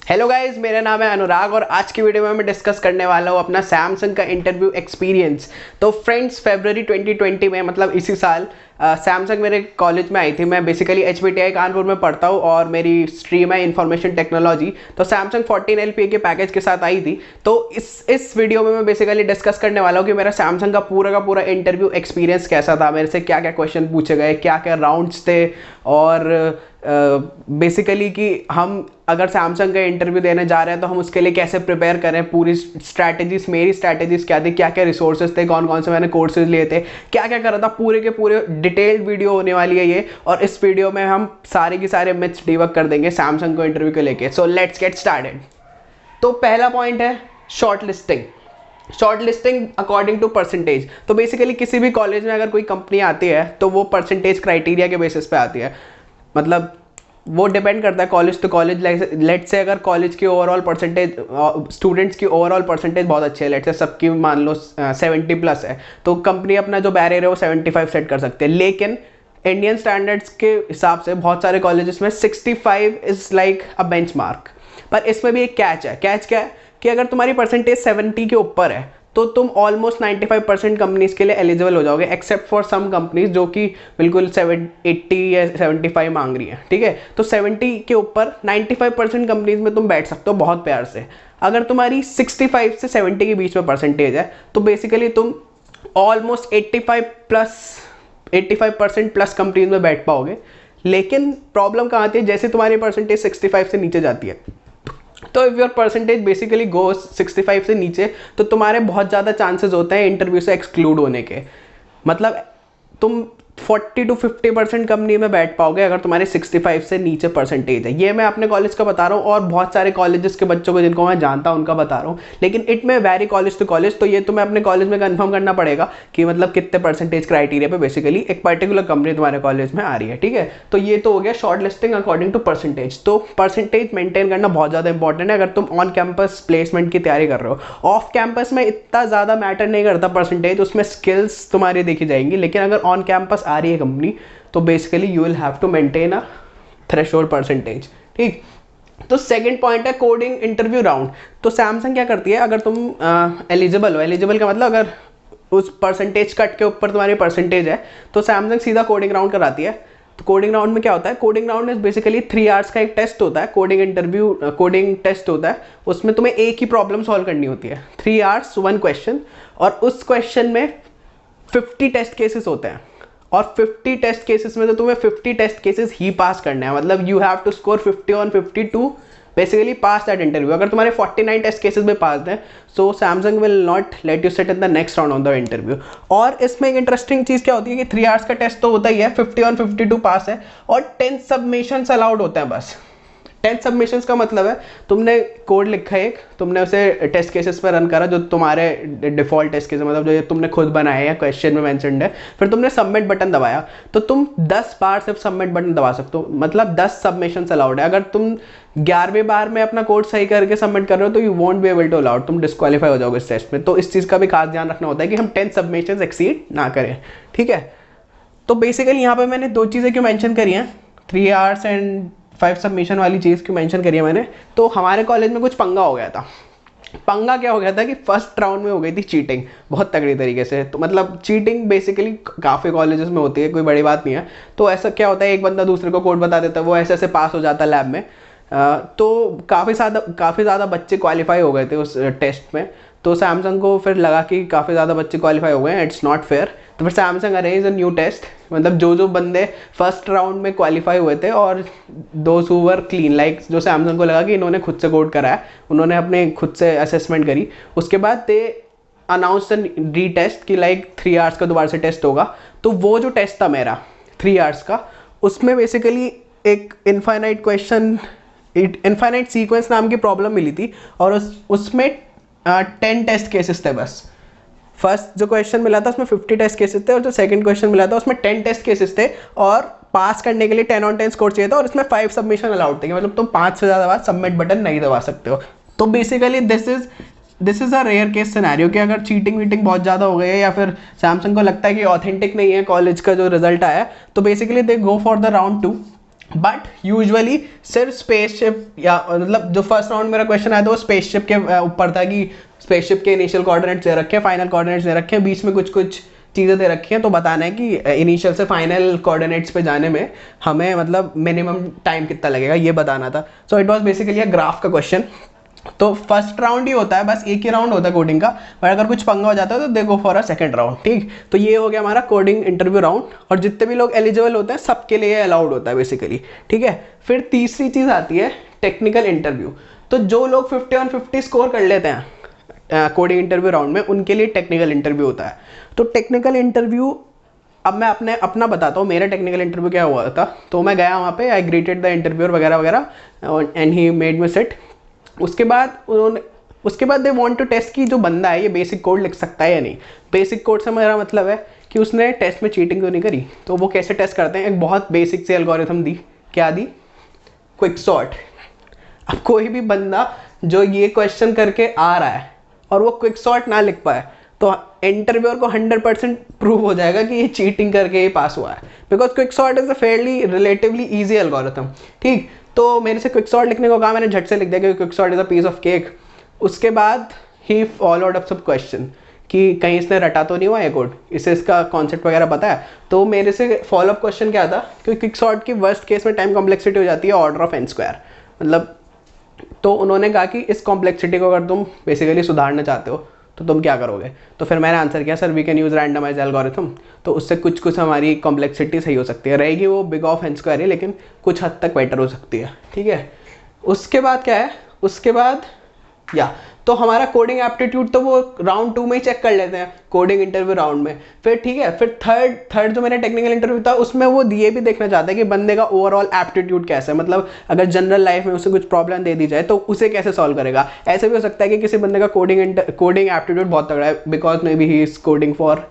Hello guys, मेरा नाम है अनुराग और आज की वीडियो में मैं डिस्कस करने वाला हूँ अपना सैमसंग का इंटरव्यू एक्सपीरियंस। तो फ्रेंड्स, फरवरी 2020 में मतलब इसी साल सैमसंग मेरे कॉलेज में आई थी। मैं बेसिकली HBTI कानपुर में पढ़ता हूँ और मेरी स्ट्रीम है इंफॉर्मेशन टेक्नोलॉजी। तो सैमसंग 14 LPA के पैकेज के साथ आई थी। तो इस वीडियो में मैं बेसिकली डिस्कस करने वाला हूँ कि मेरा सैमसंग का पूरा इंटरव्यू एक्सपीरियंस कैसा था, मेरे से क्या क्या क्वेश्चन पूछे गए, क्या क्या राउंड्स थे और बेसिकली कि हम अगर सैमसंग का इंटरव्यू देने जा रहे हैं तो हम उसके लिए कैसे प्रिपेयर करें, पूरी स्ट्रैटेजीज, मेरी स्ट्रैटेजीज क्या थी, क्या क्या रिसोर्सेज थे, कौन कौन से मैंने कोर्सेज लिए थे, क्या क्या करा था, पूरे के पूरे डिटेल्ड वीडियो होने वाली है ये। और इस वीडियो में हम सारे के सारे मिथ्स डिबग कर देंगे सैमसंग को इंटरव्यू को लेके। So let's get started. तो पहला पॉइंट है shortlisting according to percentage. तो बेसिकली किसी भी कॉलेज में अगर कोई कंपनी आती है तो वो परसेंटेज क्राइटेरिया के बेसिस पे आती है। मतलब वो डिपेंड करता है कॉलेज टू कॉलेज। लेट से अगर कॉलेज की ओवरऑल परसेंटेज, स्टूडेंट्स की ओवरऑल परसेंटेज बहुत अच्छी है, लेट से सबकी मान लो 70+ है, तो कंपनी अपना जो बैरियर है वो 75 सेट कर सकती है। लेकिन इंडियन स्टैंडर्ड्स के हिसाब से बहुत सारे कॉलेजेस में 65 इज लाइक अ बेंचमार्क। पर इसमें भी एक कैच है। कैच क्या है कि अगर तुम्हारी परसेंटेज 70 के ऊपर है तो तुम ऑलमोस्ट 95% कंपनीज के लिए एलिजिबल हो जाओगे, एक्सेप्ट फॉर सम कंपनीज जो कि बिल्कुल 80 या 75 मांग रही है। ठीक है, तो 70 के ऊपर 95% कंपनीज में तुम बैठ सकते हो बहुत प्यार से। अगर तुम्हारी 65 से 70 के बीच में परसेंटेज है तो बेसिकली तुम ऑलमोस्ट 85% प्लस कंपनीज में बैठ पाओगे। लेकिन प्रॉब्लम कहाँ आती है, जैसे तुम्हारी परसेंटेज 65 से नीचे जाती है तो if your percentage basically goes 65 से नीचे तो तुम्हारे बहुत ज़्यादा चांसेस होते हैं इंटरव्यू से एक्सक्लूड होने के। मतलब तुम 40 to 50% कंपनी में बैठ पाओगे अगर तुम्हारे 65 से नीचे परसेंटेज है। ये मैं अपने कॉलेज का बता रहा हूँ और बहुत सारे कॉलेजेस के बच्चों को जिनको मैं जानता हूँ उनका बता रहा हूँ, लेकिन इट में वेरी कॉलेज टू कॉलेज। तो ये तुम्हें अपने कॉलेज में कंफर्म करना पड़ेगा कि मतलब कितने परसेंटेज क्राइटेरिया पे बेसिकली एक पर्टिकुलर कंपनी तुम्हारे कॉलेज में आ रही है। ठीक है, तो ये तो हो गया shortlisting according to percentage. तो परसेंटेज मेंटेन करना बहुत ज़्यादा इंपॉर्टेंट है अगर तुम ऑन कैंपस प्लेसमेंट की तैयारी कर रहे हो। ऑफ कैंपस में इतना ज़्यादा मैटर नहीं करता परसेंटेज, उसमें स्किल्स तुम्हारी देखी जाएंगी। लेकिन अगर ऑन कैंपस आ रही है कंपनी तो basically you will have to maintain a threshold percentage. ठीक, तो सेकंड पॉइंट है कोडिंग इंटरव्यू राउंड। तो सैमसंग क्या करती है, अगर तुम एलिजिबल हो, एलिजिबल का मतलब अगर उस परसेंटेज कट के ऊपर तुम्हारी परसेंटेज है तो सैमसंग सीधा कोडिंग राउंड कराती है। तो कोडिंग राउंड में क्या होता है, कोडिंग राउंड में बेसिकली 3 आवर्स का एक टेस्ट होता है, कोडिंग टेस्ट होता है। उसमें तुम्हें एक ही प्रॉब्लम सॉल्व करनी होती है, 3 आवर्स 1 क्वेश्चन, और उस क्वेश्चन में 50 टेस्ट केसेस होते हैं। और 50 टेस्ट केसेस में तो तुम्हें 50 टेस्ट केसेस ही पास करना है। मतलब you have to score 50 on 50 to basically pass that interview. अगर तुम्हारे 49 टेस्ट केसेस में पास हैं so Samsung will not let you set in the next round on the interview. और इसमें एक इंटरेस्टिंग चीज़ क्या होती है कि 3 आवर्स का टेस्ट तो होता ही है, 50 on 52 पास है, और 10 सबमिशंस अलाउड होते हैं बस। 10 सबमिशंस का मतलब है तुमने कोड लिखा है एक, तुमने उसे टेस्ट केसेस पे रन करा जो तुम्हारे डिफॉल्ट टेस्ट केस, मतलब जो तुमने खुद बनाया है, क्वेश्चन में मेंशन्ड है, फिर तुमने सबमिट बटन दबाया तो तुम 10 बार सिर्फ सबमिट बटन दबा सकते हो। मतलब 10 सबमिशंस अलाउड है। अगर तुम 11वें बार में अपना कोड सही करके सबमिट कर रहे हो तो you won't be able to allowed, तुम डिस्क्वालीफाई हो जाओगे इस टेस्ट में। तो इस चीज़ का भी खास ध्यान रखना होता है कि हम 10 सबमिशंस एक्सीड ना करें। ठीक है, तो बेसिकली यहाँ पे मैंने 2 चीज़ें क्यों मेंशन करी हैं, 3 आवर्स एंड 5 सबमिशन वाली चीज़ क्यों मेंशन करी है मैंने। तो हमारे कॉलेज में कुछ पंगा हो गया था। पंगा क्या हो गया था कि फर्स्ट राउंड में हो गई थी चीटिंग बहुत तगड़ी तरीके से। तो मतलब चीटिंग बेसिकली काफ़ी कॉलेजेस में होती है, कोई बड़ी बात नहीं है। तो ऐसा क्या होता है, एक बंदा दूसरे को कोड बता देता है, वो ऐसे ऐसे पास हो जाता है लैब में। तो काफ़ी ज़्यादा बच्चे क्वालिफाई हो गए थे उस टेस्ट में। तो सैमसंग को फिर लगा कि काफ़ी ज़्यादा बच्चे क्वालिफाई हो गए हैं, इट्स नॉट फेयर। तो फिर Samsung arrange a new test. मतलब जो बंदे फर्स्ट राउंड में क्वालिफाई हुए थे और those who were clean, like जो सैमसंग को लगा कि इन्होंने खुद से कोड कराया, उन्होंने अपने खुद से असेसमेंट करी, उसके बाद दे अनाउंस री टेस्ट कि लाइक 3 आवर्स का दोबारा से टेस्ट होगा। तो वो जो टेस्ट था मेरा 3 आवर्स का, उसमें बेसिकली एक इनफाइनाइट सीक्वेंस नाम की प्रॉब्लम मिली थी और उसमें 10 टेस्ट केसेस थे बस। फर्स्ट जो क्वेश्चन मिला था उसमें 50 टेस्ट केसेस थे और जो सेकंड क्वेश्चन मिला था उसमें 10 टेस्ट केसेस थे, और पास करने के लिए 10 on 10 स्कोर चाहिए था, और इसमें 5 सबमिशन अलाउड थे। मतलब तुम 5 से ज़्यादा बार सबमिट बटन नहीं दबा सकते हो। तो basically this is a rare case scenario कि अगर चीटिंग वीटिंग बहुत ज़्यादा हो गई है या फिर सैमसंग को लगता है कि ऑथेंटिक नहीं है कॉलेज का जो रिजल्ट आया, तो basically they go for the round 2 but usually सिर्फ स्पेसशिप या मतलब जो फर्स्ट राउंड मेरा क्वेश्चन आया था वो स्पेसशिप के ऊपर था कि स्पेसशिप के इनिशियल कोऑर्डिनेट्स दे रखे हैं, फाइनल कोऑर्डिनेट्स दे रखे हैं, बीच में कुछ कुछ चीज़ें दे रखी हैं, तो बताना है कि इनिशियल से फाइनल कोऑर्डिनेट्स पे जाने में हमें मतलब मिनिमम टाइम कितना लगेगा, ये बताना था. So it was basically a graph का क्वेश्चन. तो फर्स्ट राउंड ही होता है, बस एक ही राउंड होता है कोडिंग का, पर अगर कुछ पंगा हो जाता है तो they go for a second round. ठीक, तो ये हो गया हमारा कोडिंग इंटरव्यू राउंड, और जितने भी लोग एलिजिबल होते हैं सबके लिए अलाउड होता है बेसिकली. ठीक है, फिर तीसरी चीज़ आती है टेक्निकल इंटरव्यू. तो जो लोग 50 स्कोर कर लेते हैं कोडिंग इंटरव्यू राउंड में, उनके लिए टेक्निकल इंटरव्यू होता है. तो टेक्निकल इंटरव्यू, अब मैं अपना बताता हूँ मेरा टेक्निकल इंटरव्यू क्या हुआ था. तो मैं गया वहाँ पे, आई ग्रीटेड द इंटरव्यूअर वगैरह वगैरह, and he made me sit. उसके बाद दे वांट टू टेस्ट कि जो बंदा है ये बेसिक कोड लिख सकता है या नहीं. बेसिक कोड से मेरा मतलब है कि उसने टेस्ट में चीटिंग तो नहीं करी. तो वो कैसे टेस्ट करते हैं, एक बहुत बेसिक सी एल्गोरिथम दी. क्या दी? Quick sort. अब कोई भी बंदा जो ये क्वेश्चन करके आ रहा है और वो क्विक सॉर्ट ना लिख पाए, तो इंटरव्यूअर को 100% प्रूव हो जाएगा कि ये चीटिंग करके ही पास हुआ है, because quick sort is a fairly relatively easy algorithm. ठीक, तो मेरे से क्विक सॉर्ट लिखने को कहा, मैंने झट से लिख दिया कि quick sort is a piece of cake. उसके बाद ही फॉलोड अप सब क्वेश्चन कि कहीं इसने रटा तो नहीं हुआ ये कोड, इसे इसका कॉन्सेप्ट वगैरह पता है. तो मेरे से फॉलोअप क्वेश्चन क्या था, क्योंकि क्विक सॉर्ट की वर्स्ट केस में टाइम कॉम्प्लेक्सिटी हो जाती है ऑर्डर ऑफ n², मतलब. तो उन्होंने कहा कि इस कॉम्प्लेक्सिटी को अगर तुम बेसिकली सुधारना चाहते हो तो तुम क्या करोगे. तो फिर मैंने आंसर किया, sir we can use randomize algorithm. तो उससे कुछ कुछ हमारी कॉम्प्लेक्सिटी सही हो सकती है, रहेगी वो बिग ऑफ n² है, लेकिन कुछ हद तक बेटर हो सकती है. ठीक है, उसके बाद क्या है, उसके बाद तो हमारा कोडिंग एप्टीट्यूड तो वो राउंड 2 में ही चेक कर लेते हैं कोडिंग इंटरव्यू राउंड में. फिर ठीक है, फिर थर्ड जो मेरा टेक्निकल इंटरव्यू था उसमें वो ये भी देखना चाहता है कि बंदे का ओवरऑल एप्टीट्यूड कैसा है, मतलब अगर जनरल लाइफ में उसे कुछ प्रॉब्लम दे दी जाए तो उसे कैसे सॉल्व करेगा. ऐसे भी हो सकता है कि किसी बंदे का कोडिंग एप्टीट्यूड बहुत तगड़ा है, because may be he is coding for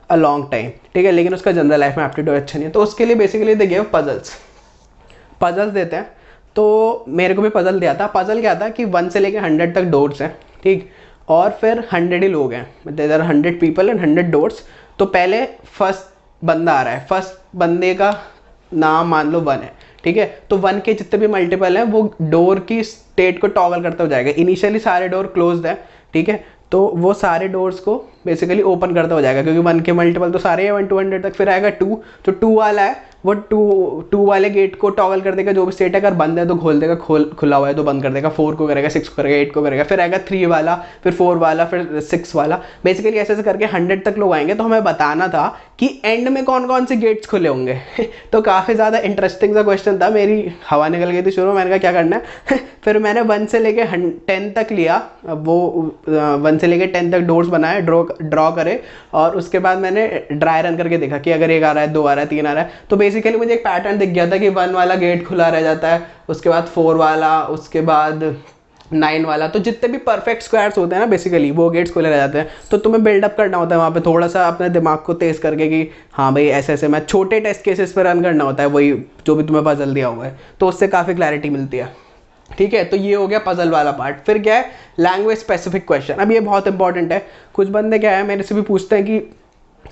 a long time. ठीक है, लेकिन उसका जनरल लाइफ में एप्टीट्यूड अच्छा नहीं है. तो उसके लिए बेसिकली दे गिव पजल्स देते हैं. तो मेरे को भी पजल दिया था. पजल क्या था कि 1 से लेकर 100 तक डोर्स हैं. ठीक, और फिर 100 ही लोग हैं, मतलब 100 पीपल एंड 100 डोर्स. तो पहले फर्स्ट बंदा आ रहा है, फर्स्ट बंदे का नाम मान लो 1 है. ठीक है, तो 1 के जितने भी मल्टीपल हैं वो डोर की स्टेट को टॉगल करते हो जाएगा. इनिशियली सारे डोर क्लोज्ड है. ठीक है, तो वो सारे डोर्स को बेसिकली ओपन करता हो जाएगा, क्योंकि 1 के मल्टीपल तो सारे हैं 1 to 100 तक. फिर आएगा 2, तो 2 वाला है, वो 2 वाले गेट को टॉगल कर देगा, जो भी स्टेट है, अगर बंद है तो खोल देगा, खुला हुआ है तो बंद कर देगा. 4 को करेगा, 6 को करेगा, 8 को करेगा. फिर आएगा 3 वाला, फिर 4 वाला, फिर 6 वाला. बेसिकली ऐसे ऐसे करके 100 तक लोग आएंगे. तो हमें बताना था कि एंड में कौन कौन से गेट्स खुले होंगे. तो काफ़ी ज़्यादा इंटरेस्टिंग सा क्वेश्चन था. मेरी हवा निकल गई थी शुरू में, मैंने कहा क्या करना है. फिर मैंने 1 से लेके 10 तक लिया. वो 1 से लेके 10 तक डोर्स बनाए, ड्रॉ करे, और उसके बाद मैंने ड्राई रन करके देखा कि अगर 1 आ रहा है, 2 आ रहा है, 3 आ रहा है. तो बेसिकली मुझे एक पैटर्न दिख गया था कि 1 वाला गेट खुला रह जाता है, उसके बाद 4 वाला, उसके बाद 9 वाला. तो जितने भी परफेक्ट स्क्वायर्स होते हैं ना बेसिकली वो गेट्स खुले रह जाते हैं. तो तुम्हें बिल्डअप करना होता है वहाँ पे थोड़ा सा अपने दिमाग को तेज करके कि हाँ भाई ऐसे ऐसे मैं छोटे टेस्ट केसेस पर रन करना होता है, वही जो भी तुम्हें पजल दिया हुआ है. तो उससे काफ़ी क्लैरिटी मिलती है. ठीक है, तो ये हो गया पजल वाला पार्ट. फिर क्या है, लैंग्वेज स्पेसिफिक क्वेश्चन. अब ये बहुत इंपॉर्टेंट है. कुछ बंदे क्या है मेरे से भी पूछते हैं कि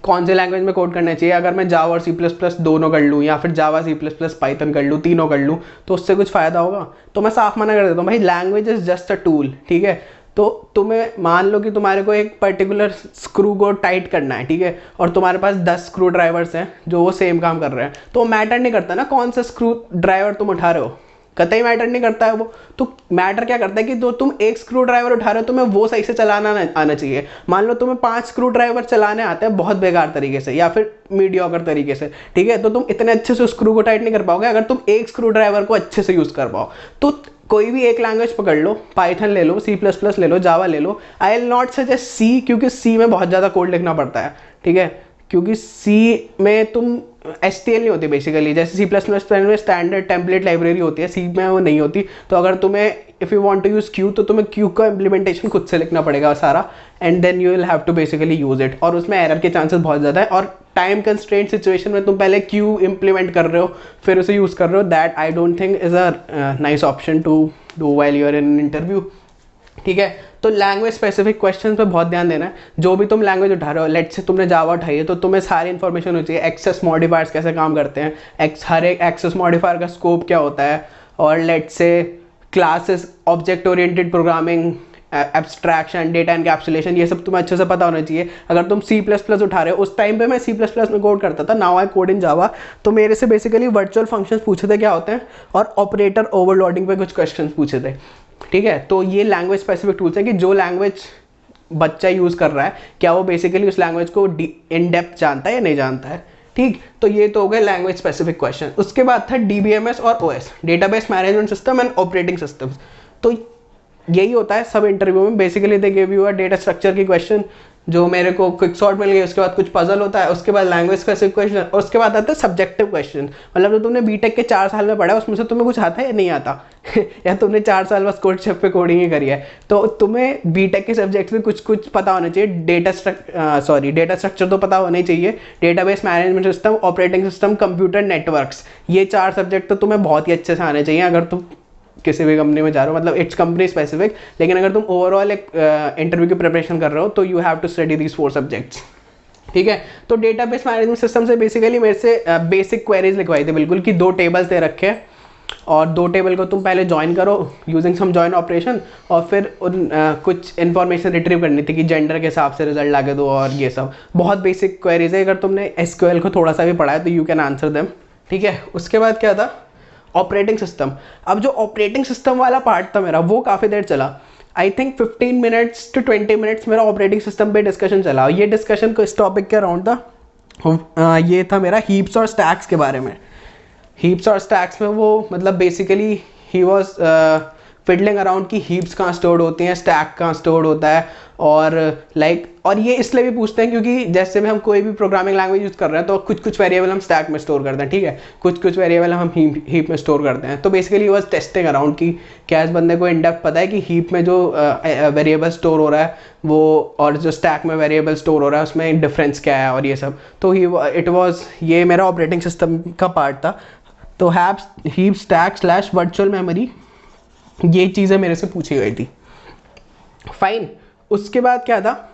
कौन से लैंग्वेज में कोड करना चाहिए, अगर मैं जावा और C++ दोनों कर लूँ, या फिर जावा C++ पाइथन कर लूँ, तीनों कर लूँ, तो उससे कुछ फ़ायदा होगा. तो मैं साफ मना कर देता हूँ भाई, language is just a tool. ठीक है, तो तुम्हें मान लो कि तुम्हारे को एक पर्टिकुलर स्क्रू को टाइट करना है. ठीक है, और तुम्हारे पास 10 स्क्रू ड्राइवर्स हैं जो वो सेम काम कर रहे हैं. तो मैटर नहीं करता ना कौन सा स्क्रू ड्राइवर तुम उठा रहे हो, कतई मैटर नहीं करता है वो. तो मैटर क्या करता है कि जो तुम एक स्क्रू ड्राइवर उठा रहे हो तुम्हें वो सही से चलाना आना चाहिए. मान लो तुम्हें 5 स्क्रू ड्राइवर चलाने आते हैं बहुत बेकार तरीके से या फिर मीडियोकर तरीके से. ठीक है, तो तुम इतने अच्छे से स्क्रू को टाइट नहीं कर पाओगे अगर तुम एक स्क्रू ड्राइवर को अच्छे से यूज़ कर पाओ. तो कोई भी एक लैंग्वेज पकड़ लो, पाइथन ले लो, C++ ले लो, जावा ले लो. आई विल नॉट सजेस्ट सी, क्योंकि सी में बहुत ज़्यादा कोड लिखना पड़ता है. ठीक है, क्योंकि सी में तुम STL नहीं होती बेसिकली, जैसे C++ में स्टैंडर्ड टेम्पलेट लाइब्रेरी होती है, सी में वो नहीं होती. तो अगर तुम्हें if you want to use queue तो तुम्हें क्यू का इम्प्लीमेंटेशन खुद से लिखना पड़ेगा सारा, and then you will have to basically use it. और उसमें एरर के चांसेस बहुत ज़्यादा है, और टाइम कंस्ट्रेंट सिचुएशन में तुम पहले क्यू इम्प्लीमेंट कर रहे हो फिर उसे यूज़ कर रहे हो. That I don't think is a nice option to do while you are in interview. ठीक है। तो लैंग्वेज स्पेसिफिक क्वेश्चन पे बहुत ध्यान देना है। जो भी तुम लैंग्वेज उठा रहे हो, लेट से तुमने जावा उठाई है तो तुम्हें सारी इन्फॉर्मेशन होनी चाहिए, एक्सेस मॉडिफायर्स कैसे काम करते हैं, हर एक एक्सेस मॉडिफायर का स्कोप क्या होता है, और लेट से classes, object oriented programming, abstraction, data encapsulation, ये सब तुम्हें अच्छे से पता होना चाहिए। अगर तुम C++ उठा रहे हो, उस टाइम पे मैं C++ में कोड करता था, नाउ आई कोड इन जावा, तो मेरे से बेसिकली वर्चुअल फंक्शंस पूछे थे क्या होते हैं, और ऑपरेटर ओवरलोडिंग पे कुछ क्वेश्चंस पूछे थे। ठीक है, तो ये लैंग्वेज स्पेसिफिक टूल्स है कि जो लैंग्वेज बच्चा यूज़ कर रहा है, क्या वो बेसिकली उस लैंग्वेज को इन डेप्थ जानता है या नहीं जानता है। ठीक, तो ये तो हो गए लैंग्वेज स्पेसिफिक क्वेश्चन। उसके बाद था DBMS और OS, database management system and operating systems. तो यही होता है सब इंटरव्यू में, basically they give you a data structure की क्वेश्चन, जो मेरे को क्विक सॉर्ट मिल गई, उसके बाद कुछ पजल होता है, उसके बाद लैंग्वेज स्पेसिफिक क्वेश्चन, और उसके बाद आता है सब्जेक्टिव क्वेश्चन, मतलब जो तुमने बीटेक के 4 साल में पढ़ा है उसमें से तुम्हें कुछ आता है या नहीं आता या तुमने 4 साल बस कोड शेफ पे कोडिंग ही करी है, तो तुम्हें बीटेक के सब्जेक्ट्स में कुछ कुछ पता होना चाहिए। डेटा स्ट्रक्चर तो पता होना ही चाहिए, database management system, operating system, computer networks, ये 4 सब्जेक्ट तो तुम्हें बहुत ही अच्छे से आने चाहिए अगर तुम किसी भी कंपनी में जा रहे हो, मतलब इट्स कंपनी स्पेसिफिक, लेकिन अगर तुम ओवरऑल एक इंटरव्यू की प्रिपरेशन कर रहे हो तो you have to study these 4 subjects. ठीक है, तो डेटाबेस मैनेजमेंट सिस्टम से बेसिकली मेरे से बेसिक क्वेरीज लिखवाई थी बिल्कुल, कि 2 टेबल्स दे रखे हैं और 2 टेबल को तुम पहले ज्वाइन करो यूजिंग सम जॉइन ऑपरेशन, और फिर उन कुछ इन्फॉर्मेशन रिट्रीव करनी थी कि जेंडर के हिसाब से रिजल्ट लाके दो, और ये सब बहुत बेसिक क्वेरीज है। अगर तुमने SQL को थोड़ा सा भी पढ़ा है तो यू कैन आंसर देम। ठीक है, उसके बाद क्या था, ऑपरेटिंग सिस्टम। अब जो ऑपरेटिंग सिस्टम वाला पार्ट था मेरा, वो काफ़ी देर चला, I think 15 minutes to 20 minutes मेरा ऑपरेटिंग सिस्टम पे डिस्कशन चला। ये डिस्कशन को इस टॉपिक के अराउंड था, ये था मेरा हीप्स और स्टैक्स के बारे में। हीप्स और स्टैक्स में वो मतलब basically he was fiddling around की हीप्स कहाँ स्टोर्ड होती हैं, स्टैक कहाँ स्टोर्ड होता है, और और ये इसलिए भी पूछते हैं क्योंकि जैसे भी हम कोई भी प्रोग्रामिंग लैंग्वेज यूज़ कर रहे हैं तो कुछ कुछ वेरिएबल हम स्टैक में स्टोर करते हैं, ठीक है, कुछ कुछ वेरिएबल हम हीप में स्टोर करते हैं। तो बेसिकली वॉज टेस्टिंग अराउंड की क्या इस बंदे को इन डेप्थ पता है कि हीप में जो वेरिएबल स्टोर हो रहा है वो, और जो स्टैक में वेरिएबल स्टोर हो रहा है उसमें डिफरेंस क्या है और ये सब। तो इट वॉज, ये मेरा ऑपरेटिंग सिस्टम का पार्ट था। तो heap stack slash virtual memory, ये चीज़ें मेरे से पूछी गई थी। फाइन, उसके बाद क्या था,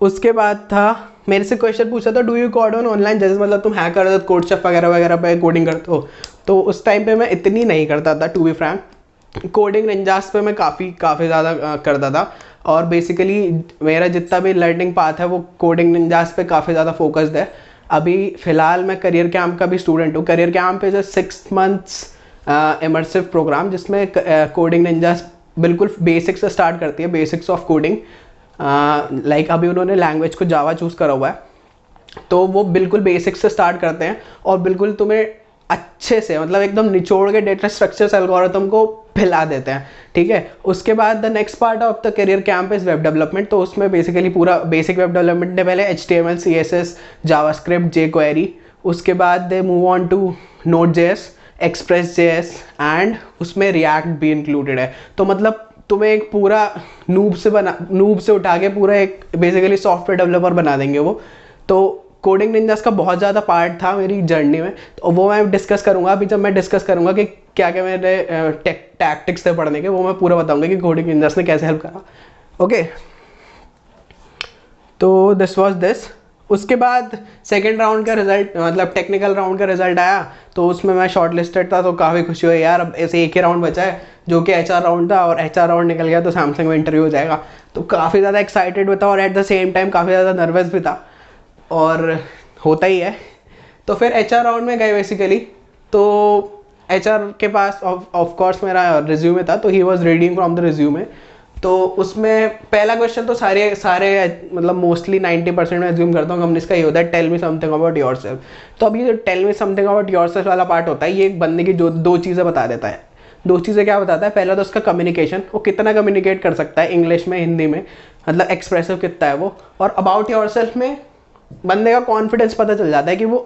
उसके बाद था मेरे से क्वेश्चन पूछा था do you code on online, जैसे मतलब तुम हैक कर रहे हो कोड शेफ वगैरह वगैरह पे कोडिंग करते हो। तो उस टाइम पे मैं इतनी नहीं करता था, to be frank. Coding Ninjas पे मैं काफ़ी ज़्यादा करता था, और बेसिकली मेरा जितना भी लर्निंग पाथ है वो कोडिंग निंजास पे काफ़ी ज़्यादा फोकस्ड है। अभी फ़िलहाल मैं करियर कैंप का भी स्टूडेंट हूँ। Career camp is a 6 months immersive program जिसमें कोडिंग निंजास बिल्कुल बेसिक से स्टार्ट करती है, बेसिक्स ऑफ कोडिंग। लाइक अभी उन्होंने लैंग्वेज को जावा चूज़ करा हुआ है, तो वो बिल्कुल बेसिक से स्टार्ट करते हैं और बिल्कुल तुम्हें अच्छे से मतलब एकदम निचोड़ के डेटा स्ट्रक्चर्स एल्गोरिथम को फैला देते हैं। ठीक है, उसके बाद the next part of the career camp is web development. तो उसमें बेसिकली पूरा बेसिक वेब डेवलपमेंट है, पहले HTML CSS जावास्क्रिप्ट jQuery, उसके बाद they move on to Node.js, Express.js and उसमें React भी इंक्लूडेड है। तो मतलब तुम्हें एक पूरा नूब से उठा के पूरा एक बेसिकली सॉफ्टवेयर डेवलपर बना देंगे वो। तो कोडिंग निंजास का बहुत ज़्यादा पार्ट था मेरी जर्नी में, तो वो मैं डिस्कस करूँगा। अभी जब मैं डिस्कस करूँगा कि क्या क्या मेरे टैक्टिक्स थे पढ़ने के, वो मैं पूरा बताऊँगा कि कोडिंग निंजास ने कैसे हेल्प करा। ओके, तो दिस वाज दिस। उसके बाद सेकेंड राउंड का रिजल्ट, मतलब टेक्निकल राउंड का रिजल्ट आया, तो उसमें मैं शॉर्ट लिस्टेड था, तो काफ़ी खुशी हुई यार, अब ऐसे एक ही राउंड बचा है जो कि HR राउंड था, और HR राउंड निकल गया तो सैमसंग में इंटरव्यू हो जाएगा। तो काफ़ी ज़्यादा एक्साइटेड भी था और एट द सेम टाइम काफ़ी ज़्यादा नर्वस भी था, और होता ही है। तो फिर HR राउंड में गए बेसिकली, तो HR के पास ऑफ कोर्स मेरा रिज्यूमे था, तो he was reading from the resume. तो उसमें पहला क्वेश्चन तो सारे मतलब मोस्टली 90% में एज्यूम करता हूँ कंपनीज का ये होता है, tell me something about yourself. तो अभी जो tell me something about yourself वाला पार्ट होता है, ये एक बंदे की जो 2 चीज़ें बता देता है। 2 चीज़ें क्या बताता है, पहला तो उसका कम्युनिकेशन, वो कितना कम्युनिकेट कर सकता है इंग्लिश में, हिंदी में, मतलब एक्सप्रेसिव कितना है वो। और अबाउट योरसेल्फ में बंदे का कॉन्फिडेंस पता चल जाता है कि वो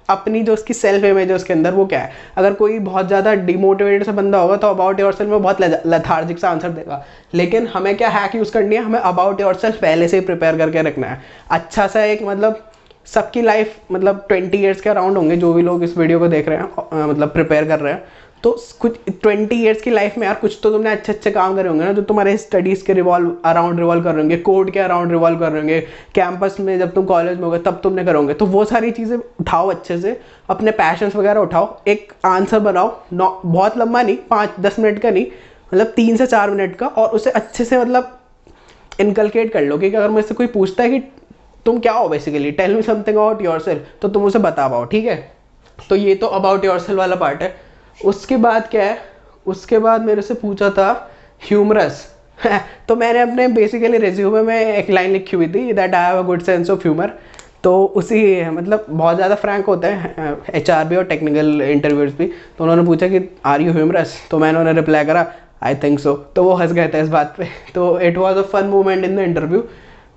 अपनी जो उसकी सेल्फ इमेज है उसके अंदर वो क्या है। अगर कोई बहुत ज़्यादा डिमोटिवेटेड सा बंदा होगा तो अबाउट योरसेल्फ में बहुत लेथार्जिक सा आंसर देगा, लेकिन हमें क्या हैक यूज़ करनी है, हमें अबाउट योरसेल्फ पहले से ही प्रिपेयर करके रखना है अच्छा सा एक, मतलब सबकी लाइफ मतलब 20 ईयर्स के अराउंड होंगे जो भी लोग इस वीडियो को देख रहे हैं, मतलब प्रिपेयर कर रहे हैं, तो कुछ 20 ईयर्स की लाइफ में यार कुछ तो तुमने अच्छे अच्छे काम करे होंगे ना, जो तुम्हारे स्टडीज़ के अराउंड रिवॉल्व कर रहे होंगे, कोड के अराउंड रिवॉल्व कर रहे होंगे, कैंपस में जब तुम कॉलेज में होगे तब तुमने करोगे। तो वो सारी चीज़ें उठाओ अच्छे से, अपने पैशंस वगैरह उठाओ, एक आंसर बनाओ, बहुत लंबा नहीं, 5-10 मिनट का नहीं, मतलब 3 से 4 मिनट का, और उसे अच्छे से मतलब इनकलकेट कर लो कि अगर मुझसे कोई पूछता है कि तुम क्या हो basically, tell me something about yourself, तो तुम उसे बता पाओ, ठीक है। तो ये तो अबाउट योरसेल्फ वाला पार्ट है। उसके बाद क्या है, उसके बाद मेरे से पूछा था ह्यूमरस तो मैंने अपने बेसिकली रिज्यूमे में एक लाइन लिखी हुई थी that I have a good sense of humour. तो उसी मतलब बहुत ज़्यादा फ्रैंक होते हैं HR भी और टेक्निकल इंटरव्यूज भी। तो उन्होंने पूछा कि आर यू ह्यूमरस, तो मैंने उन्हें रिप्लाई करा आई थिंक सो, तो वो हंस गए थे इस बात पे। तो it was a fun moment in the interview.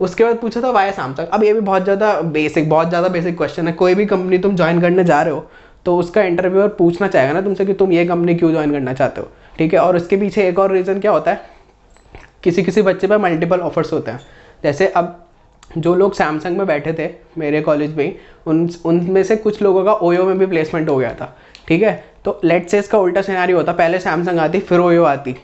उसके बाद पूछा था वाई सैमसंग। अब ये भी बहुत ज़्यादा बेसिक क्वेश्चन है। कोई भी कंपनी तुम ज्वाइन करने जा रहे हो तो उसका इंटरव्यूअर पूछना चाहेगा ना तुमसे कि तुम ये कंपनी क्यों ज्वाइन करना चाहते हो, ठीक है। और उसके पीछे एक और रीज़न क्या होता है, किसी किसी बच्चे पर मल्टीपल ऑफर्स होते हैं। जैसे अब जो लोग सैमसंग में बैठे थे मेरे कॉलेज में ही, उनमें से कुछ लोगों का ओयो में भी प्लेसमेंट हो गया था, ठीक है। तो लेट्स से इसका उल्टा सिनेरियो होता, पहले सैमसंग आती फिर ओयो आती।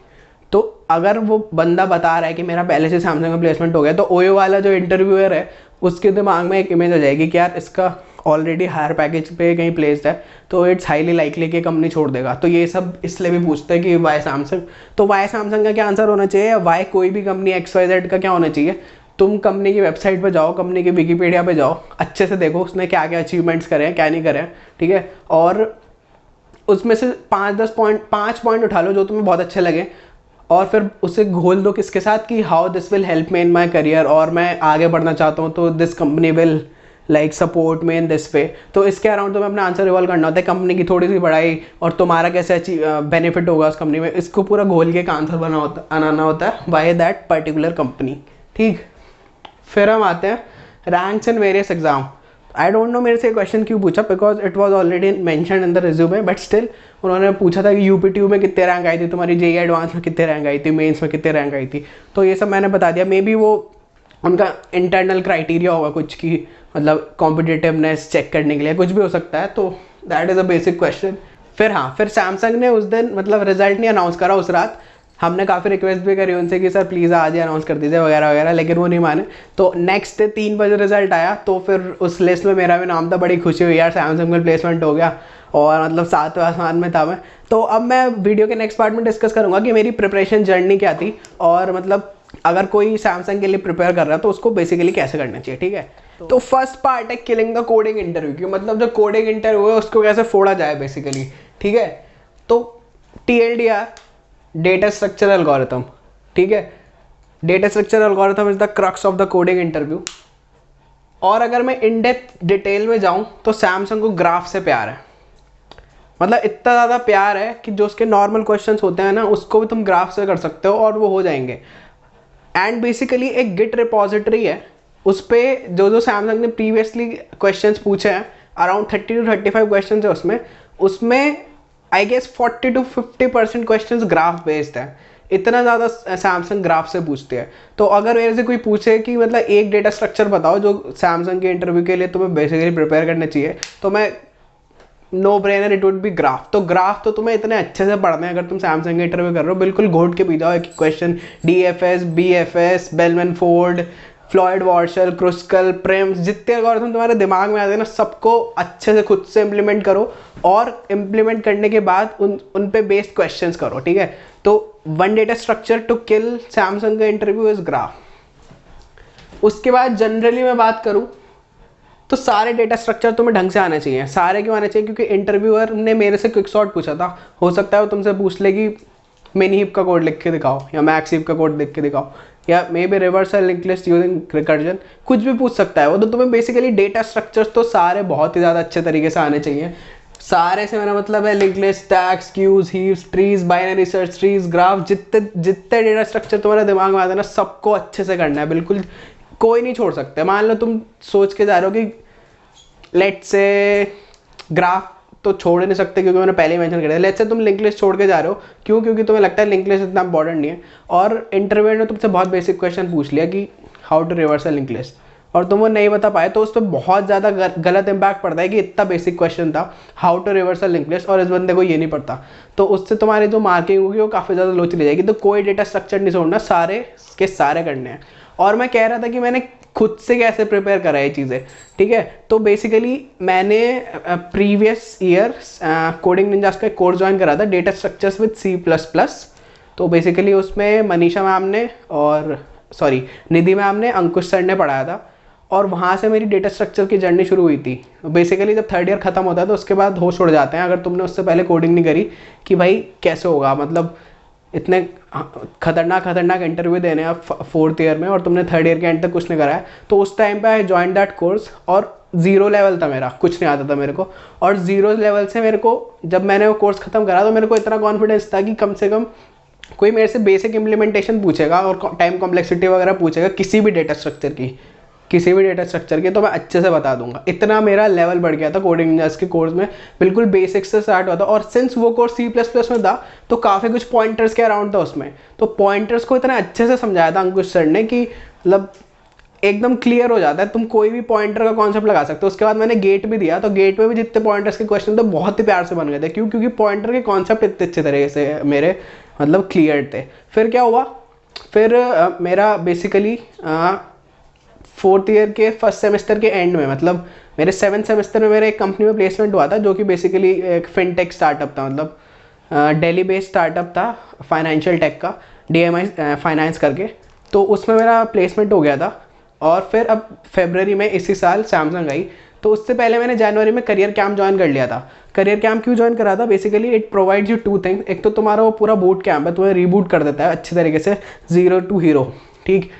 तो अगर वो बंदा बता रहा है कि मेरा पहले से सैमसंग में प्लेसमेंट हो गया, तो ओयो वाला जो इंटरव्यूअर है उसके दिमाग में एक इमेज आ जाएगी कि यार इसका ऑलरेडी हायर पैकेज पे कहीं प्लेस्ड है, तो इट्स हाईली लाइकली कि कंपनी छोड़ देगा। तो ये सब इसलिए भी पूछते हैं कि वाई सैमसंग। तो वाई सैमसंग का क्या आंसर होना चाहिए, वाई कोई भी कंपनी XYZ का क्या होना चाहिए, तुम कंपनी की वेबसाइट पे जाओ, कंपनी की विकीपीडिया पे जाओ, अच्छे से देखो उसने क्या क्या अचीवमेंट्स करे हैं क्या नहीं करे हैं, ठीक है। और उसमें से 5 पॉइंट उठा लो जो तुम्हें बहुत अच्छे लगे, और फिर उसे घोल दो किसके साथ कि how this will help me in my career, और मैं आगे बढ़ना चाहता हूँ तो this company will like support में इन दिस वे। तो इसके अराउंड तुम्हें अपना आंसर रिवॉल्व करना होता है, कंपनी की थोड़ी सी बढ़ाई और तुम्हारा कैसे बेनिफिट होगा उस कंपनी में, इसको पूरा घोल के एक आंसर बनाना होता है बाय दैट पर्टिकुलर कंपनी, ठीक। फिर हम आते हैं ranks in various exam. I don't know मेरे से क्वेश्चन क्यों पूछा, because it was already mention in the resume, but still उन्होंने पूछा था कि UPTU में कितने रैंक आई थी तुम्हारी, JEE एडवांस में कितने रैंक आई थी, मेंस में कितने रैंक आई थी। तो ये सब मैंने बता दिया। मे बी वो उनका इंटरनल क्राइटेरिया होगा कुछ की, मतलब कॉम्पिटिटिवनेस चेक करने के लिए, कुछ भी हो सकता है। तो that is a basic question. फिर सैमसंग ने उस दिन मतलब रिजल्ट नहीं अनाउंस करा उस रात। हमने काफ़ी रिक्वेस्ट भी करी उनसे कि सर प्लीज़ आज ही अनाउंस कर दीजिए वगैरह वगैरह, लेकिन वो नहीं माने। तो नेक्स्ट डे 3 बजे रिजल्ट आया, तो फिर उस लिस्ट में मेरा भी नाम था। बड़ी खुशी हुई यार, सैमसंग में प्लेसमेंट हो गया और मतलब 7वें आसमान में था मैं। तो अब मैं वीडियो के नेक्स्ट पार्ट में डिस्कस करूँगा कि मेरी प्रिपरेशन जर्नी क्या थी, और मतलब अगर कोई सैमसंग के लिए प्रिपेयर कर रहा है तो उसको बेसिकली कैसे करना चाहिए, ठीक है। तो फर्स्ट पार्ट है किलिंग द कोडिंग इंटरव्यू, कि मतलब जो कोडिंग इंटरव्यू है उसको कैसे फोड़ा जाए बेसिकली, ठीक है। तो TLDR, डेटा स्ट्रक्चर एल्गोरिथम, ठीक है। Data structure algorithm is the crux of the coding interview. और अगर मैं इन डेप्थ डिटेल में जाऊं तो सैमसंग को ग्राफ से प्यार है, मतलब इतना ज़्यादा प्यार है कि जो उसके नॉर्मल क्वेश्चंस होते हैं ना उसको भी तुम ग्राफ से कर सकते हो और वो हो जाएंगे। एंड बेसिकली एक गिट रिपोजिटरी है, उस पर जो सैमसंग ने प्रीवियसली क्वेश्चंस पूछे हैं, अराउंड 30 to 35 क्वेश्चन है उसमें I guess 40 to 50% questions graph based है। इतना ज़्यादा सैमसंग ग्राफ से पूछते हैं। तो अगर मेरे से कोई पूछे कि मतलब एक डेटा स्ट्रक्चर बताओ जो सैमसंग के इंटरव्यू के लिए तुम्हें बेसिकली प्रिपेयर करना चाहिए, तो मैं no brainer it would be graph. तो ग्राफ तो तुम्हें इतने अच्छे से पढ़ना है, अगर तुम सैमसंग के इंटरव्यू कर रहे हो बिल्कुल घोट के पी जाओ एक question, DFS, BFS, Bellman Ford, Floyd Warshall, Kruskal, Prim's, जितने एल्गोरिथम तुम्हारे दिमाग में आते हैं ना सबको अच्छे से खुद से इम्प्लीमेंट करो, और इम्प्लीमेंट करने के बाद उन पे बेस्ड क्वेश्चंस करो, ठीक है। तो one data structure to kill Samsung का इंटरव्यू इज ग्राफ। उसके बाद जनरली मैं बात करूं तो सारे डेटा स्ट्रक्चर तुम्हें ढंग से आने चाहिए। सारे क्यों आने चाहिए, क्योंकि इंटरव्यूअर ने मेरे से क्विक सॉर्ट पूछा था, हो सकता है वो तुमसे पूछ ले कि मिनी हिप का कोड लिख के दिखाओ, या मैक्स हिप का कोड लिख के दिखाओ, या may be reversal link list using recursion, कुछ भी पूछ सकता है वो। तो तुम्हें बेसिकली डेटा स्ट्रक्चर्स तो सारे बहुत ही ज़्यादा अच्छे तरीके से आने चाहिए। सारे से मेरा मतलब है link list, stacks, queues, heaps, trees, binary search trees, graph, जितने डेटा स्ट्रक्चर तुम्हारे दिमाग में आते हैं ना सबको अच्छे से करना है, बिल्कुल कोई नहीं छोड़ सकते। मान लो तुम सोच के जा रहे हो कि लेट्स से ग्राफ तो छोड़ नहीं सकते क्योंकि मैंने पहले ही मेंशन कर दिया, लेट्स से तुम लिंक लिस्ट छोड़ के जा रहे हो, क्यों, क्योंकि तुम्हें लगता है लिंक लिस्ट इतना इंपॉर्टेंट नहीं है, और इंटरव्यू ने तुमसे बहुत बेसिक क्वेश्चन पूछ लिया कि how to reverse a link list, और तुम वो नहीं बता पाए तो उस पर बहुत ज़्यादा गलत इम्पैक्ट पड़ता है कि इतना बेसिक क्वेश्चन था, how to reverse a linked list, और इस बंदे को ये नहीं पड़ता, तो उससे तुम्हारी जो मार्किंग होगी वो काफ़ी ज़्यादा लो चली जाएगी। तो कोई डेटा स्ट्रक्चर नहीं छोड़ना, सारे के सारे करने हैं। और मैं कह रहा था कि मैंने खुद से कैसे प्रिपेयर करा ये चीज़ें, ठीक है। तो बेसिकली मैंने प्रीवियस ईयर कोडिंग निंजास का एक कोर्स ज्वाइन करा था, डेटा स्ट्रक्चर्स विद C++। तो बेसिकली उसमें मनीषा मैम ने और निधि मैम ने, अंकुश सर ने पढ़ाया था, और वहाँ से मेरी डेटा स्ट्रक्चर की जर्नी शुरू हुई थी। बेसिकली जब थर्ड ईयर खत्म होता है तो उसके बाद होश उड़ जाते हैं अगर तुमने उससे पहले कोडिंग नहीं करी, कि भाई कैसे होगा, मतलब इतने खतरनाक इंटरव्यू देने हैं फोर्थ ईयर में और तुमने थर्ड ईयर के एंड तक कुछ नहीं करा है। तो उस टाइम पे आई ज्वाइन दैट कोर्स, और ज़ीरो लेवल था मेरा, कुछ नहीं आता था मेरे को, और ज़ीरो लेवल से मेरे को जब मैंने वो कोर्स ख़त्म करा तो मेरे को इतना कॉन्फिडेंस था कि कम से कम कोई मेरे से बेसिक इम्प्लीमेंटेशन पूछेगा और टाइम कॉम्प्लेक्सिटी वगैरह पूछेगा किसी भी डेटा स्ट्रक्चर की, तो मैं अच्छे से बता दूंगा। इतना मेरा लेवल बढ़ गया था कोडिंग निंजास के कोर्स में, बिल्कुल बेसिक से स्टार्ट हुआ था। और सिंस वो कोर्स C++ में था तो काफ़ी कुछ पॉइंटर्स के अराउंड था उसमें, तो पॉइंटर्स को इतना अच्छे से समझाया था अंकुश सर ने कि मतलब एकदम क्लियर हो जाता है, तुम कोई भी पॉइंटर का कॉन्सेप्ट लगा सकते हो। उसके बाद मैंने गेट भी दिया, तो गेट में भी जितने पॉइंटर्स के क्वेश्चन थे बहुत ही प्यार से बन गए थे, क्योंकि पॉइंटर के कॉन्सेप्ट इतने अच्छे तरीके से मेरे मतलब क्लियर थे। फिर क्या हुआ, फिर मेरा बेसिकली फोर्थ ईयर के फर्स्ट सेमेस्टर के एंड में, मतलब मेरे 7th सेमेस्टर में मेरे एक कंपनी में प्लेसमेंट हुआ था, जो कि बेसिकली एक फिनटेक स्टार्टअप था, मतलब दिल्ली बेस्ड स्टार्टअप था फाइनेंशियल टेक का, DMI फाइनेंस करके। तो उसमें मेरा प्लेसमेंट हो गया था। और फिर अब फरवरी में इसी साल सैमसंग आई, तो उससे पहले मैंने जनवरी में करियर कैंप ज्वाइन कर लिया था। करियर कैंप क्यों ज्वाइन करा था, basically it provides you 2 things. एक तो तुम्हारा वो पूरा बूट कैंप है, तुम्हें रीबूट कर देता है अच्छे तरीके से, 0 to हीरो, ठीक।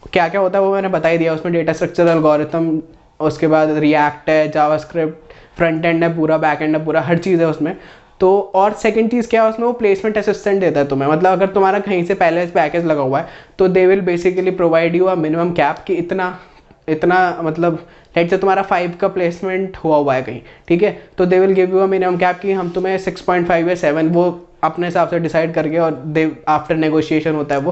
क्या क्या होता है वो मैंने बता ही दिया, उसमें डेटा स्ट्रक्चर, एल्गोरिथम, उसके बाद रिएक्ट है, जावास्क्रिप्ट, फ्रंट एंड है पूरा, बैक एंड है पूरा, हर चीज़ है उसमें। तो और सेकंड चीज़ क्या है उसमें, वो प्लेसमेंट असिस्टेंट देता है तुम्हें, मतलब अगर तुम्हारा कहीं से पहले पैकेज लगा हुआ है तो they will basically provide you a minimum cap कि इतना मतलब लेट से तुम्हारा 5 का प्लेसमेंट हुआ है कहीं, ठीक है, तो they will give you a minimum cap कि हम तुम्हें 6.5 या 7 वो अपने हिसाब से डिसाइड करके, और दे आफ्टर नेगोशिएशन होता है वो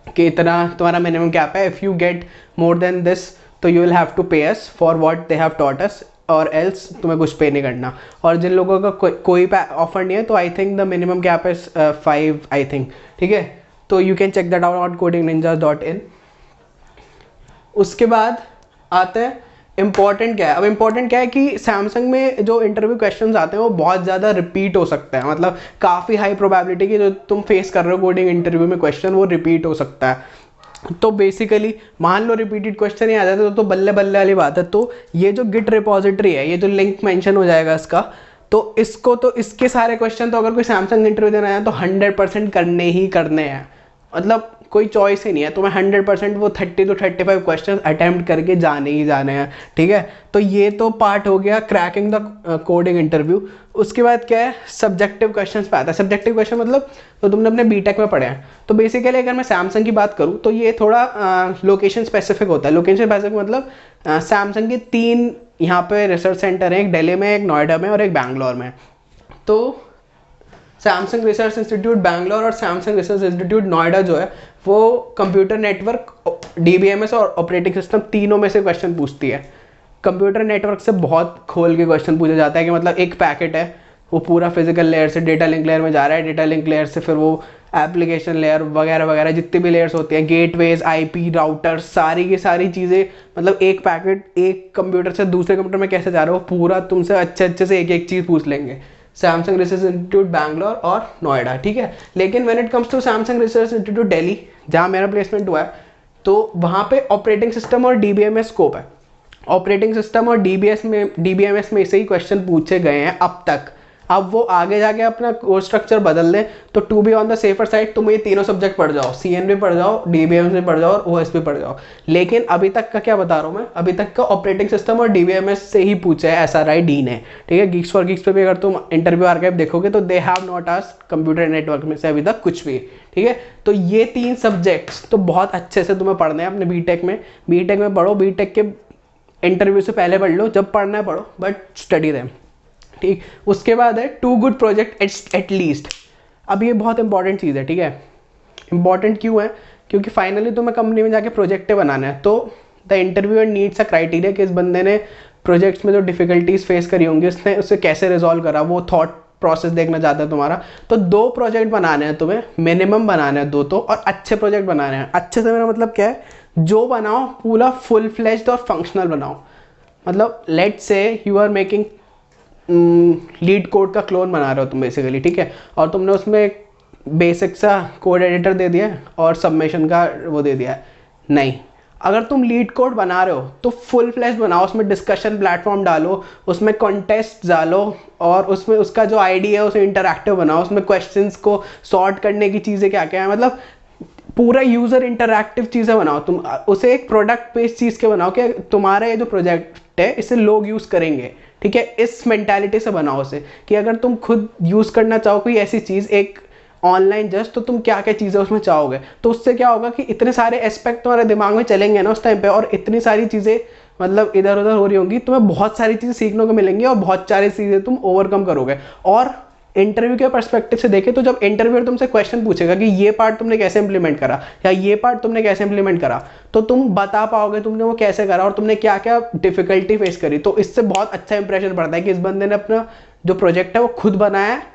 कि इतना तुम्हारा मिनिमम कैप है। If you get more than this तो यू विल हैव टू पे us for what they have taught us, और एल्स तुम्हें कुछ पे नहीं करना। और जिन लोगों का कोई ऑफर नहीं है तो I think the minimum cap is 5 I think, ठीक है। तो you can check that out codingninjas.in। उसके बाद आते हैं इम्पॉर्टेंट क्या है। अब इम्पॉर्टेंट क्या है कि सैमसंग में जो इंटरव्यू क्वेश्चंस आते हैं वो बहुत ज़्यादा रिपीट हो सकते हैं, मतलब काफ़ी हाई प्रोबेबिलिटी की जो तुम फेस कर रहे हो कोडिंग इंटरव्यू में क्वेश्चन वो रिपीट हो सकता है। तो बेसिकली मान लो रिपीटेड क्वेश्चन ही आ जाता है तो बल्ले बल्ले वाली बात है। तो ये जो गिट रिपोजिटरी है, ये जो लिंक मेंशन हो जाएगा इसका, तो इसके सारे क्वेश्चन तो अगर कोई सैमसंग इंटरव्यू देना है तो 100% करने ही करने हैं, मतलब कोई चॉइस ही नहीं है। तो मैं 100% वो 30 to 35 क्वेश्चन अटैम्प्ट करके जाने ही जाने हैं, ठीक है। तो ये तो पार्ट हो गया क्रैकिंग द कोडिंग इंटरव्यू। उसके बाद क्या है, सब्जेक्टिव क्वेश्चंस पे आता है। सब्जेक्टिव क्वेश्चन मतलब तो तुमने अपने बीटेक में पढ़े हैं। तो बेसिकली अगर मैं सैमसंग की बात करूँ तो ये थोड़ा लोकेशन स्पेसिफिक होता है। लोकेशन स्पेसिफिक मतलब सैमसंग के 3 यहाँ पे रिसर्च सेंटर हैं, एक दिल्ली में, एक नोएडा में और एक बैंगलोर में। तो सैमसंग रिसर्च इंस्टीट्यूट बैंगलोर और सैमसंग रिसर्च इंस्टीट्यूट नोएडा जो है वो कंप्यूटर नेटवर्क, DBMS और ऑपरेटिंग सिस्टम तीनों में से क्वेश्चन पूछती है। कंप्यूटर नेटवर्क से बहुत खोल के क्वेश्चन पूछा जाता है कि मतलब एक पैकेट है वो पूरा फिजिकल लेयर से डेटा लिंक लेयर में जा रहा है, डेटा लिंक लेयर से फिर वो एप्लीकेशन लेयर वगैरह वगैरह जितनी भी लेयर्स होती हैं, गेटवेज, IP राउटर, सारी की सारी चीज़ें, मतलब एक पैकेट एक कंप्यूटर से दूसरे कंप्यूटर में कैसे जा रहा है वो पूरा तुमसे अच्छे से एक एक चीज़ पूछ लेंगे। सैमसंग रिसर्च इंस्टीट्यूट बैंगलोर और नोएडा, ठीक है। लेकिन when it comes to Samsung research institute Delhi, जहाँ मेरा प्लेसमेंट हुआ है, तो वहाँ पे ऑपरेटिंग सिस्टम और DBMS स्कोप है। ऑपरेटिंग सिस्टम और DBMS में से ही क्वेश्चन पूछे गए हैं अब तक। अब वो आगे जाके अपना कोर्स स्ट्रक्चर बदल दें तो to be on the safer side तुम ये तीनों सब्जेक्ट पढ़ जाओ, CN भी पढ़ जाओ, DBMS भी पढ़ जाओ और OS भी पढ़ जाओ। लेकिन अभी तक का क्या बता रहा हूँ मैं, अभी तक का ऑपरेटिंग सिस्टम और DBMS से ही पूछा है SRI D ने, ठीक है। Geeks for Geeks पे भी अगर तुम इंटरव्यू आर्काइव देखोगे तो they have not asked computer network में से अभी तक कुछ भी, ठीक है। तो ये 3 सब्जेक्ट्स तो बहुत अच्छे से तुम्हें पढ़ने हैं अपने बीटेक में पढ़ो, बीटेक के इंटरव्यू से पहले पढ़ लो, जब पढ़ना है पढ़ो, बट स्टडी देम, ठीक। उसके बाद है 2 गुड प्रोजेक्ट एट लीस्ट। अब ये बहुत इंपॉर्टेंट चीज़ है, ठीक है। इंपॉर्टेंट क्यों है, क्योंकि फाइनली तुम्हें कंपनी में जाके प्रोजेक्टें बनाना है। तो the interviewer needs a criteria कि इस बंदे ने प्रोजेक्ट्स में जो डिफिकल्टीज फेस करी होंगी उसने उसे कैसे रिजॉल्व करा, वो थॉट प्रोसेस देखना चाहता है तुम्हारा। तो 2 प्रोजेक्ट बनाने हैं तुम्हें, मिनिमम बनाने हैं 2 तो, और अच्छे प्रोजेक्ट बनाने हैं। अच्छे से मेरा मतलब क्या है, जो बनाओ पूरा फुल फ्लेज्ड और फंक्शनल बनाओ। मतलब let say you are making LeetCode का क्लोन बना रहे हो तुम बेसिकली, ठीक है, और तुमने उसमें बेसिक सा कोड एडिटर दे दिया है और सबमिशन का वो दे दिया है। नहीं, अगर तुम लीड कोड बना रहे हो तो फुल फ्लैश बनाओ, उसमें डिस्कशन प्लेटफॉर्म डालो, उसमें कॉन्टेस्ट डालो, और उसमें उसका जो आईडी है उसे इंटरैक्टिव बनाओ, उसमें क्वेश्चंस को सॉर्ट करने की चीज़ें क्या क्या है, मतलब पूरा यूज़र इंटरैक्टिव चीज़ें बनाओ। तुम उसे एक प्रोडक्ट बेस्ड चीज़ के बनाओ कि तुम्हारा ये जो प्रोजेक्ट है इसे लोग यूज़ करेंगे, ठीक है, इस मेंटालिटी से बनाओ उसे कि अगर तुम खुद यूज़ करना चाहो कोई ऐसी चीज़ एक ऑनलाइन जस्ट, तो तुम क्या क्या चीज़ें उसमें चाहोगे। तो उससे क्या होगा कि इतने सारे एस्पेक्ट तुम्हारे दिमाग में चलेंगे ना उस टाइम पे, और इतनी सारी चीज़ें मतलब इधर उधर हो रही होंगी, तुम्हें बहुत सारी चीज़ें सीखने को मिलेंगी और बहुत सारी चीज़ें तुम ओवरकम करोगे। और इंटरव्यू के पर्सपेक्टिव से देखें तो जब इंटरव्यूअर तुमसे क्वेश्चन पूछेगा कि ये पार्ट तुमने कैसे इंप्लीमेंट करा या ये पार्ट तुमने कैसे इंप्लीमेंट करा, तो तुम बता पाओगे तुमने वो कैसे करा और तुमने क्या क्या डिफिकल्टी फेस करी। तो इससे बहुत अच्छा इंप्रेशन पड़ता है कि इस बंदे ने अपना जो प्रोजेक्ट है वो खुद बनाया है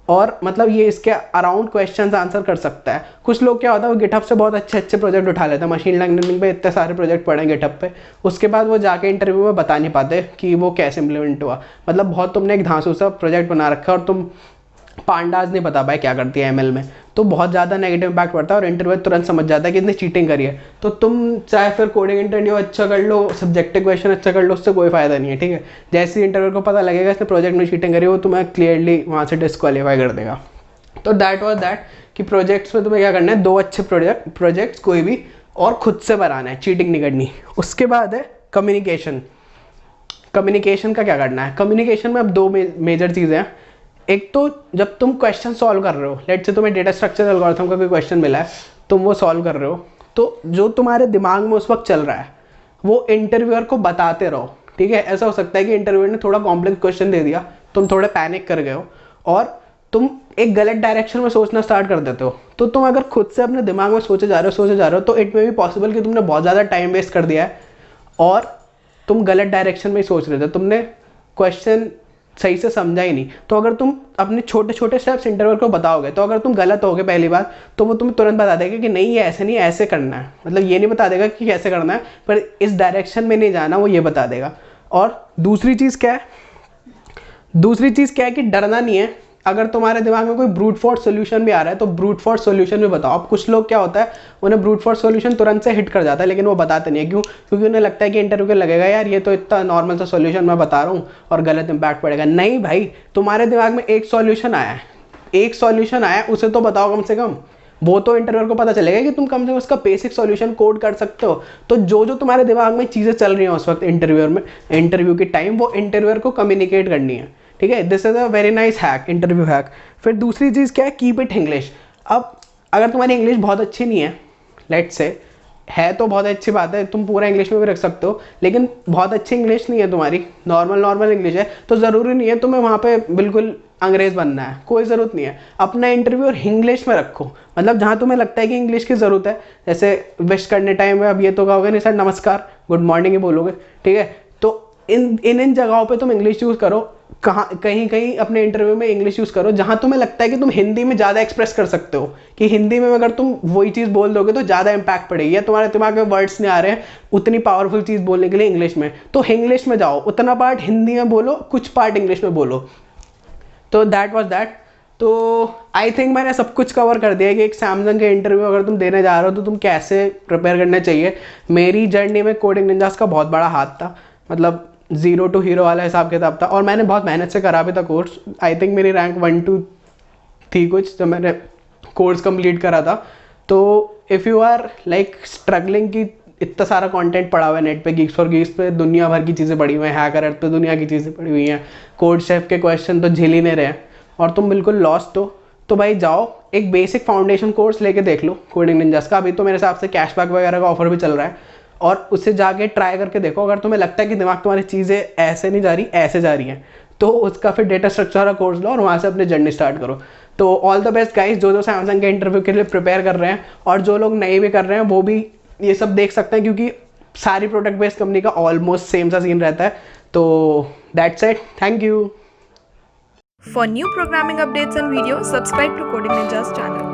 और मतलब ये इसके अराउंड क्वेश्चंस आंसर कर सकता है। कुछ लोग क्या होता है वो गिटहब से बहुत अच्छे अच्छे प्रोजेक्ट उठा लेते हैं, मशीन लर्निंग पे इतने सारे प्रोजेक्ट पड़े हैं गिटहब पे, उसके बाद वो जाके इंटरव्यू में बता नहीं पाते कि वो कैसे इम्प्लीमेंट हुआ। मतलब बहुत तुमने एक धांसू सा प्रोजेक्ट बना रखा है और तुम पांडाज नहीं बता पाए क्या करती है एमएल में, तो बहुत ज़्यादा नेगेटिव इम्पैक्ट पड़ता है और इंटरव्यू तुरंत समझ जाता है कि इसने चीटिंग करी है। तो तुम चाहे फिर कोडिंग इंटरव्यू अच्छा कर लो, सब्जेक्टिव क्वेश्चन अच्छा कर लो, उससे कोई फायदा नहीं है, ठीक है। जैसे ही इंटरव्यू को पता लगेगा इसने प्रोजेक्ट में चीटिंग करी, वो तुम्हें क्लियरली वहाँ से डिस्क्वालीफाई कर देगा। तो दैट वाज दैट कि प्रोजेक्ट्स में तुम्हें क्या करना है, 2 अच्छे प्रोजेक्ट्स कोई भी और खुद से बनाना है, चीटिंग नहीं करनी। उसके बाद है कम्युनिकेशन। कम्युनिकेशन का क्या करना है, कम्युनिकेशन में अब 2 मेजर चीज़ें हैं। एक तो जब तुम क्वेश्चन सॉल्व कर रहे हो, लेट से तुम्हें डेटा स्ट्रक्चर एल्गोरिथम का कोई क्वेश्चन मिला है, तुम वो सॉल्व कर रहे हो, तो जो तुम्हारे दिमाग में उस वक्त चल रहा है वो इंटरव्यूअर को बताते रहो, ठीक है। ऐसा हो सकता है कि इंटरव्यूअर ने थोड़ा कॉम्प्लेक्स क्वेश्चन दे दिया, तुम थोड़े पैनिक कर गए हो और तुम एक गलत डायरेक्शन में सोचना स्टार्ट कर देते हो। तो तुम अगर खुद से अपने दिमाग में सोचे जा रहे हो तो इट मे बी पॉसिबल कि तुमने बहुत ज़्यादा टाइम वेस्ट कर दिया है और तुम गलत डायरेक्शन में ही सोच रहे थे, तुमने क्वेश्चन सही से समझा ही नहीं। तो अगर तुम अपने छोटे छोटे स्टेप्स इंटरव्यूअर को बताओगे, तो अगर तुम गलत होगे पहली बार, तो वो तुम्हें तुरंत बता देगा कि नहीं ये ऐसे नहीं ऐसे करना है, मतलब ये नहीं बता देगा कि कैसे करना है, पर इस डायरेक्शन में नहीं जाना, वो ये बता देगा। और दूसरी चीज़ क्या है कि डरना नहीं है। अगर तुम्हारे दिमाग में कोई ब्रूट फोर्स सोल्यूशन भी आ रहा है तो ब्रूट फोर्स सोल्यूशन भी बताओ। अब कुछ लोग क्या होता है, उन्हें ब्रूट फोर्स सोल्यूशन तुरंत से हिट कर जाता है, लेकिन वो बताते नहीं है। क्यों? क्योंकि उन्हें लगता है कि इंटरव्यू के लगेगा यार ये तो इतना नॉर्मल सा सोल्यूशन मैं बता रहा हूँ और गलत इंपैक्ट पड़ेगा। नहीं भाई, तुम्हारे दिमाग में एक सॉल्यूशन आया, उसे तो बताओ कम से कम। वो तो इंटरव्यूअर को पता चलेगा कि तुम कम से कम उसका बेसिक सॉल्यूशन कोड कर सकते हो। तो जो तुम्हारे दिमाग में चीज़ें चल रही हैं उस वक्त इंटरव्यू के टाइम, वो इंटरव्यूअर को कम्युनिकेट करनी है, ठीक है। This is a very nice hack, interview hack. फिर दूसरी चीज़ क्या है, कीप इट इंग्लिश। अब अगर तुम्हारी इंग्लिश बहुत अच्छी नहीं है, लेट से है तो बहुत अच्छी बात है, तुम पूरा इंग्लिश में भी रख सकते हो, लेकिन बहुत अच्छी इंग्लिश नहीं है तुम्हारी, नॉर्मल इंग्लिश है, तो ज़रूरी नहीं है तुम्हें वहाँ पे बिल्कुल अंग्रेज़ बनना है, कोई ज़रूरत नहीं है। अपना इंटरव्यू इंग्लिश में रखो, मतलब जहाँ तुम्हें लगता है कि इंग्लिश की ज़रूरत है, जैसे विश करने टाइम में अब ये तो कहोगे नहीं सर नमस्कार गुड मॉर्निंग ही बोलोगे, ठीक है। तो इन जगहों पे तुम इंग्लिश यूज़ करो, कहीं अपने इंटरव्यू में इंग्लिश यूज़ करो जहाँ तुम्हें लगता है कि तुम हिंदी में ज़्यादा एक्सप्रेस कर सकते हो, कि हिंदी में अगर तुम वही चीज़ बोल दोगे तो ज़्यादा इंपैक्ट पड़ेगी, या तुम्हारे दिमाग में वर्ड्स नहीं आ रहे हैं उतनी पावरफुल चीज़ बोलने के लिए इंग्लिश में, तो इंग्लिश में जाओ, उतना पार्ट हिंदी में बोलो, कुछ पार्ट इंग्लिश में बोलो। तो दैट वॉज दैट। तो आई थिंक मैंने सब कुछ कवर कर दिया कि एक सैमसंग के इंटरव्यू अगर तुम देने जा रहे हो तो तुम कैसे प्रिपेयर करना चाहिए। मेरी जर्नी में कोडिंग निंजास का बहुत बड़ा हाथ था, मतलब 0 to हीरो वाला हिसाब किताब था, और मैंने बहुत मेहनत से करा भी था कोर्स। आई थिंक मेरी रैंक 1-2 थी कुछ जब मैंने कोर्स कंप्लीट करा था। तो if you are like struggling की इतना सारा कंटेंट पड़ा हुआ है नेट पे, गीक्स फॉर गीक्स पे दुनिया भर की चीज़ें पड़ी हुई हैं, हैकर पे दुनिया की चीज़ें पड़ी हुई हैं, कोड शेफ के क्वेश्चन तो झेल ही नहीं रहे हैं और तुम बिल्कुल लॉस्ट हो, तो भाई जाओ एक बेसिक फाउंडेशन कोर्स लेके देख लो कोडिंग निंजास का। अभी तो मेरे हिसाब से कैशबैक वगैरह का ऑफर भी चल रहा है, और उससे जाके ट्राई करके देखो। अगर तुम्हें लगता है कि दिमाग तुम्हारी चीज़ें ऐसे नहीं जा रही ऐसे जा रही हैं, तो उसका फिर डेटा स्ट्रक्चर का कोर्स लो और वहाँ से अपनी जर्नी स्टार्ट करो। तो ऑल द बेस्ट गाइस, जो सैमसंग के इंटरव्यू के लिए प्रिपेयर कर रहे हैं और जो लोग नहीं भी कर रहे हैं वो भी ये सब देख सकते हैं, क्योंकि सारी प्रोडक्ट बेस्ड कंपनी का ऑलमोस्ट सेम सा सीन रहता है. तो that's it. Thank you. For new programming updates and videos, subscribe to Coding Ninjas channel.